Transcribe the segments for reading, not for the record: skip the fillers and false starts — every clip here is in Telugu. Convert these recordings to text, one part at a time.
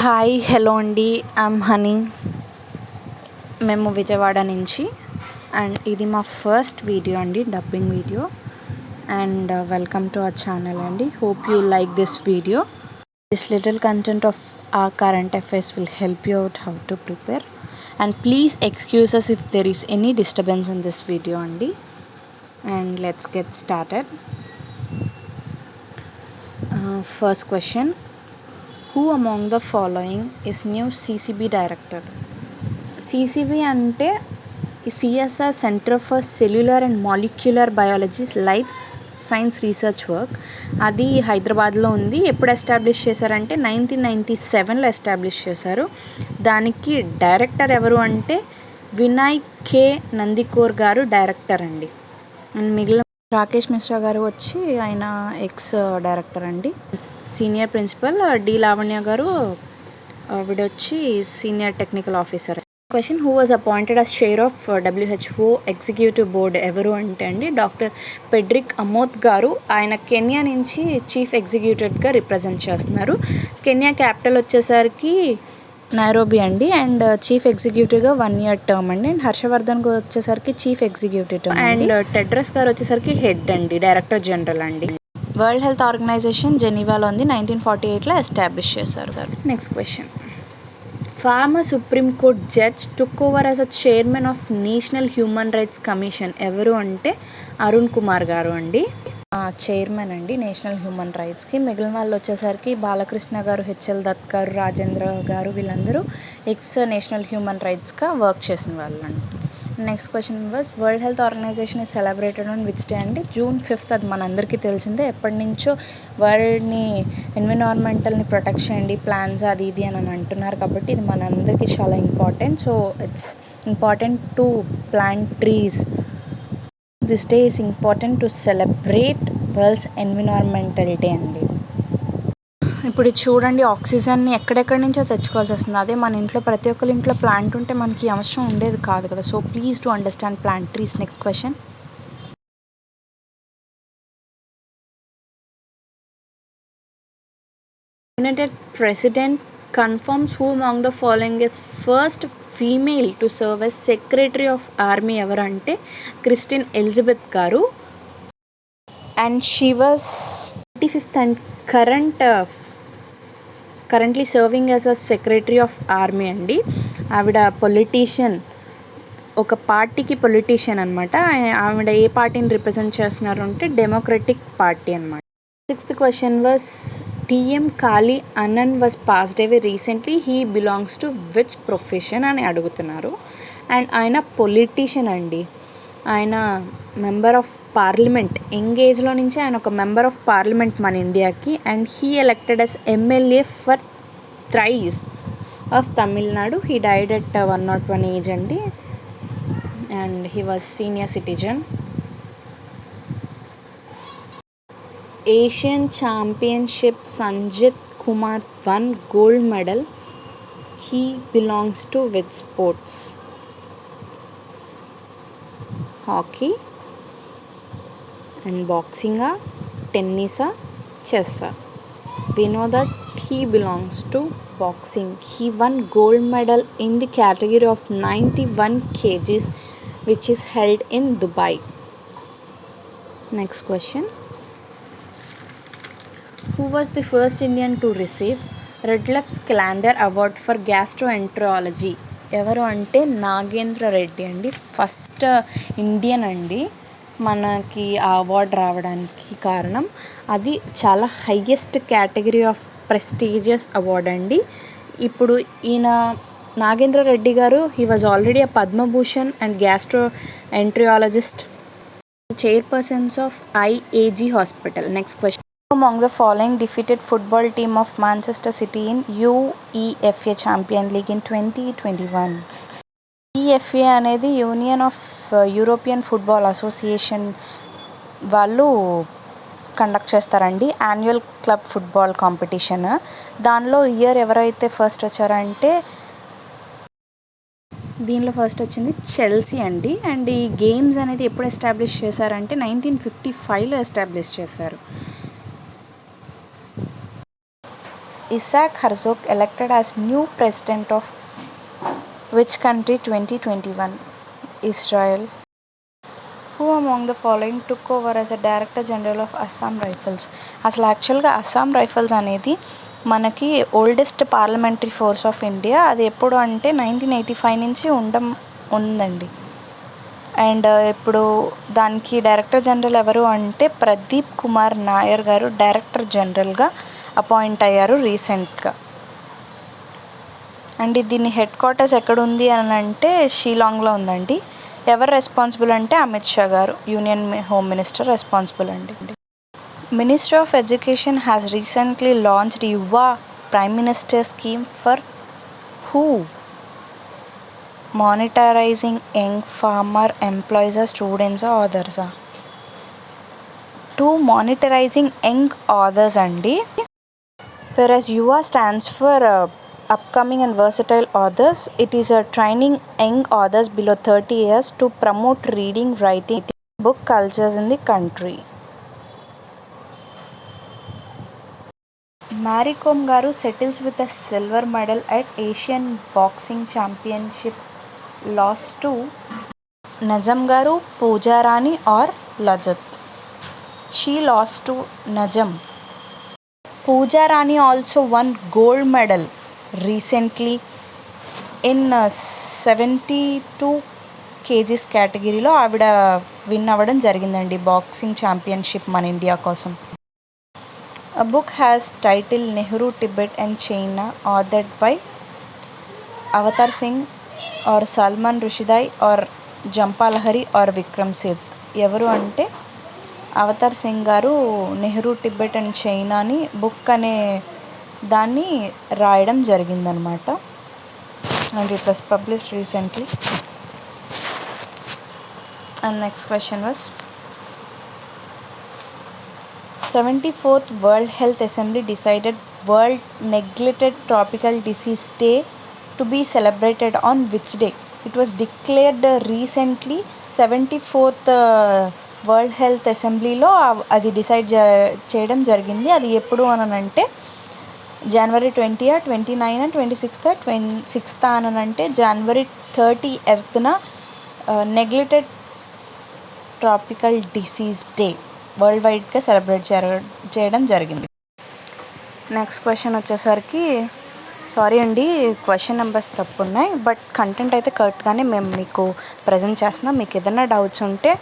హాయ్ హలో అండి, ఐమ్ హనీ. మేము విజయవాడ నుంచి. అండ్ ఇది మా ఫస్ట్ వీడియో అండి, dubbing video. And welcome to our channel అండి. Hope you like this video. This little content of our current affairs will help you out how to prepare. And please excuse us if there is any disturbance in this video అండి. And let's get started. First question. Who among the following is new CCB director? CCB అంటే CSR centre for cellular and molecular biologists life science research work. అది హైదరాబాద్లో ఉంది. ఎప్పుడు ఎస్టాబ్లిష్ చేశారంటే 1997లో ఎస్టాబ్లిష్ చేశారు. దానికి డైరెక్టర్ ఎవరు అంటే వినయ్ కే నందికోర్ గారు డైరెక్టర్ అండి. అండ్ మిగిలిన రాకేష్ మిశ్రా గారు వచ్చి ఆయన ఎక్స్ డైరెక్టర్ అండి. సీనియర్ ప్రిన్సిపల్ డి లావణ్య గారు వీడొచ్చి senior technical officer. Question, who was appointed as chair of WHO executive board ఎవరు అంటే అండి డాక్టర్ పెడ్రిక్ అమోత్ గారు. ఆయన కెన్యా నుంచి చీఫ్ ఎగ్జిక్యూటివ్గా రిప్రజెంట్ చేస్తున్నారు. కెన్యా క్యాపిటల్ వచ్చేసరికి నైరోబీ అండి. అండ్ చీఫ్ ఎగ్జిక్యూటివ్గా 1 year టర్మ్ అండి. అండ్ హర్షవర్ధన్ గారు వచ్చేసరికి chief executive term. And Tedros గారు వచ్చేసరికి హెడ్ అండి, డైరెక్టర్ జనరల్ అండి. వరల్డ్ హెల్త్ ఆర్గనైజేషన్ జెనీవాలో ఉంది, 1948లో ఎస్టాబ్లిష్ చేశారు. Next question, former supreme court judge took over as a chairman of national human rights commission ఎవరు అంటే అరుణ్ కుమార్ గారు అండి. చైర్మన్ అండి నేషనల్ హ్యూమన్ రైట్స్కి. మిగిలిన వాళ్ళు వచ్చేసరికి బాలకృష్ణ గారు, హెచ్ఎల్ దత్ గారు, రాజేంద్ర గారు, వీళ్ళందరూ ఎక్స్ నేషనల్ హ్యూమన్ రైట్స్గా వర్క్ చేసిన వాళ్ళు అండి. Next question was world health organization is celebrated on which day అంటే June 5th. అది మనందరికీ తెలిసిందే. ఎప్పటి నుంచో వరల్డ్ని ఎన్విరాన్మెంటల్ని ప్రొటెక్ట్ చేయండి, ప్లాన్స్ అది ఇది అని అంటున్నారు. కాబట్టి ఇది మనందరికీ చాలా important. So it's important to plant trees. This day is important to celebrate world's environmental day అండి. ఇప్పుడు చూడండి, ఆక్సిజన్ని ఎక్కడెక్కడి నుంచో తెచ్చుకోవాల్సి వస్తుంది. అదే మన ఇంట్లో ప్రతి ఒక్కరి ఇంట్లో ప్లాంట్ ఉంటే మనకి అవసరం ఉండేది కాదు కదా. So please to understand plant trees. Next question, United president confirms who among the following is first female to serve as secretary of army ఎవరంటే క్రిస్టిన్ ఎలిజబెత్ గారు. And she was 25th and currently serving as a secretary of army అండి. ఆవిడ పొలిటీషియన్, ఒక పార్టీకి పొలిటీషియన్ అనమాట. ఆవిడ ఏ పార్టీని రిప్రజెంట్ చేస్తున్నారు అంటే డెమోక్రటిక్ పార్టీ అనమాట. 6th question was TM Kaliannan was passed away recently. He belongs to which profession అని అడుగుతున్నారు. అండ్ ఆయన పొలిటీషియన్ అండి. ఆయన మెంబర్ ఆఫ్ పార్లమెంట్, యంగ్ ఏజ్లో నుంచి ఆయన ఒక మెంబర్ ఆఫ్ పార్లమెంట్ మన ఇండియాకి. And he elected as MLA for thrice of Tamil Nadu. He died at 101 age అండి. And he was senior citizen. Asian championship Sanjit Kumar won gold medal. He belongs to which sports? Hockey and బాక్సింగా, టెన్నిసా, చెస్సా? We know that he belongs to boxing. He won gold medal in the category of 91 kgs which is held in Dubai. Next question, who was the first Indian to receive Redlef's Calendar Award for Gastroenterology? ఎవరు అంటే నాగేంద్ర రెడ్డి అండి. ఫస్ట్ ఇండియన్ అండి మనకి ఆ అవార్డు రావడానికి కారణం. అది చాలా highest category of prestigious award అండి. ఇప్పుడు ఈయన నాగేంద్ర రెడ్డి గారు, he was already a Padma Bhushan and gastroenterologist, chairpersons of IAG hospital. Next question, among the following defeated football team of Manchester City in UEFA Champions League in 2021? UEFA అనేది union of European football association వాళ్ళు కండక్ట్ చేస్తారండి యాన్యువల్ క్లబ్ ఫుట్బాల్ కాంపిటీషన్. దానిలో ఇయర్ ఎవరైతే ఫస్ట్ వచ్చారంటే దీనిలో ఫస్ట్ వచ్చింది చెల్సీ అండి. అండ్ ఈ గేమ్స్ అనేది ఎప్పుడు ఎస్టాబ్లిష్ చేశారంటే 1955లో ఎస్టాబ్లిష్ చేశారు. Isaac Herzog elected as new president of which country 2021? Israel. Who among the following took over as a Director General of Assam Rifles? అసలు యాక్చువల్గా అస్సాం రైఫల్స్ అనేది మనకి oldest parliamentary force of India. అది ఎప్పుడు అంటే 1985 నుంచి ఉందండి. అండ్ ఇప్పుడు దానికి డైరెక్టర్ జనరల్ ఎవరు అంటే ప్రదీప్ కుమార్ నాయర్ గారు డైరెక్టర్ జనరల్గా అపాయింట్ అయ్యారు రీసెంట్గా. అండ్ దీని హెడ్ క్వార్టర్స్ ఎక్కడ ఉంది అని అంటే షిలాంగ్లో ఉందండి. ఎవరు రెస్పాన్సిబుల్ అంటే అమిత్ షా గారు, యూనియన్ హోమ్ మినిస్టర్ రెస్పాన్సిబుల్ అండి. Ministry of education has recently launched Yuva prime minister scheme for who? Monetarizing young farmer employees students ఆథర్సా? టు మానిటరైజింగ్ యంగ్ ఆథర్స్ అండి. Whereas YUVA stands for upcoming and versatile authors. It is a training young authors below 30 years to promote reading, writing, book cultures in the country. Mary Kom garu settles with a silver medal at Asian Boxing Championship. Lost to Najam garu, Pooja Rani or Lajat. She lost to Najam. Pooja Rani also won gold medal recently in 72 kgs కేటగిరీలో ఆవిడ విన్ అవ్వడం జరిగిందండి బాక్సింగ్ ఛాంపియన్షిప్ మన ఇండియా కోసం. A book has title Nehru, Tibet and China, authored by Avatar Singh or Salman Rushdie or Jhampa Lahiri or Vikram Seth. ఎవరు అంటే అవతార్ సింగ్ గారు నెహ్రూ టిబెట్ అండ్ చైనాని బుక్ అనే దాన్ని రాయడం జరిగిందనమాట. And it was published recently. And next question was 74th world health assembly decided world neglected tropical disease day to be celebrated on which day? It was declared recently 74th world health అసెంబ్లీలో అది డిసైడ్ చేయడం జరిగింది. అది ఎప్పుడు అని అంటే జనవరి 20, 29, 26 అని అంటే జనవరి 30th neglected tropical disease day world వైడ్గా సెలబ్రేట్ చేయడం జరిగింది. నెక్స్ట్ క్వశ్చన్ వచ్చేసరికి సారీ అండి, క్వశ్చన్ నెంబర్స్ తప్పు ఉన్నాయి, బట్ కంటెంట్ అయితే కరెక్ట్గానే మేము మీకు ప్రజెంట్ చేస్తున్నాం. మీకు ఏదైనా డౌట్స్ ఉంటే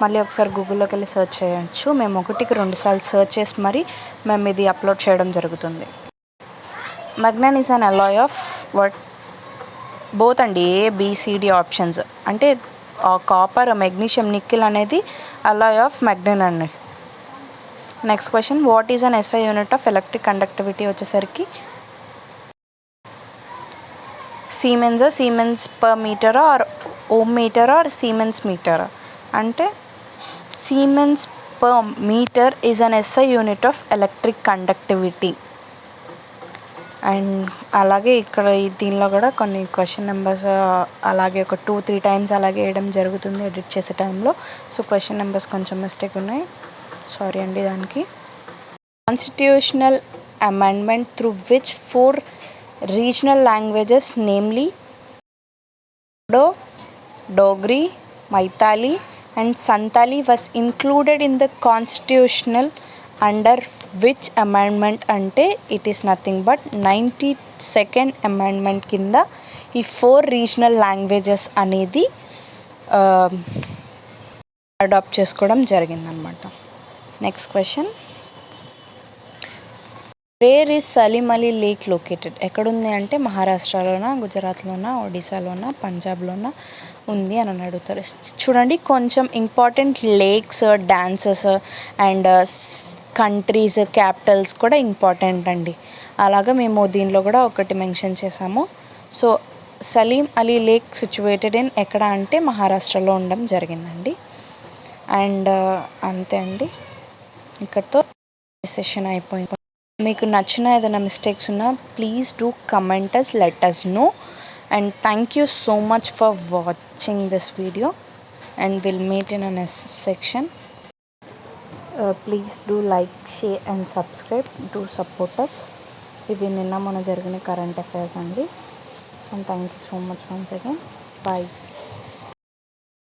మళ్ళీ ఒకసారి గూగుల్లోకి వెళ్ళి సెర్చ్ చేయొచ్చు. మేము 1-2 సార్లు సెర్చ్ చేసి మరి మేము ఇది అప్లోడ్ చేయడం జరుగుతుంది. Manganin is an alloy of what? Both అండి, ABCD ఆప్షన్స్. అంటే కాపర్, మెగ్నీషియం, నిక్కిల్ అనేది అలాయ్ ఆఫ్ మగ్నాన్ అండి. Next question, what is an SI unit of electric conductivity వచ్చేసరికి siemens per metre or ohm metre or siemens metre అంటే siemens per metre is an SI unit of electric conductivity. And అలాగే ఇక్కడ దీనిలో కూడా కొన్ని క్వశ్చన్ నెంబర్స్ అలాగే ఒక 2-3 టైమ్స్ అలాగే వేయడం జరుగుతుంది ఎడిట్ చేసే టైంలో. సో క్వశ్చన్ నెంబర్స్ కొంచెం మిస్టేక్ ఉన్నాయి, సారీ అండి దానికి. Constitutional amendment through which 4 regional languages namely Bodo, Dogri, Maithili and Santali was included in the constitutional under which amendment అంటే it is nothing but 92nd amendment కింద ఈ 4 రీజనల్ లాంగ్వేజెస్ అనేది అడాప్ట్ చేసుకోవడం జరిగిందనమాట. Next question, where is Salim Ali lake located? ఎక్కడుంది అంటే మహారాష్ట్రలోనా, గుజరాత్లోనా, ఒడిశాలోనా, పంజాబ్లోనా ఉంది అని అడుగుతారు. చూడండి, కొంచెం important lakes, dances and countries, capitals కూడా ఇంపార్టెంట్ అండి. అలాగా మేము దీనిలో కూడా ఒకటి మెన్షన్ చేసాము. So Salim Ali lake situated in ఎక్కడ అంటే మహారాష్ట్రలో ఉండడం జరిగిందండి. అండ్ అంతే అండి, ఇక్కడితో సెషన్ అయిపోయింది. మీకు నచ్చిన ఏదైనా మిస్టేక్స్ ఉన్నా please do comment us, let us know, and thank you so much for watching this video, and we'll meet in a next section. Please do like, share and subscribe. Do support us. ఇది నిన్న మొన్న జరిగిన కరెంట్ అఫైర్స్ అండి. And thank you so much once again. Bye.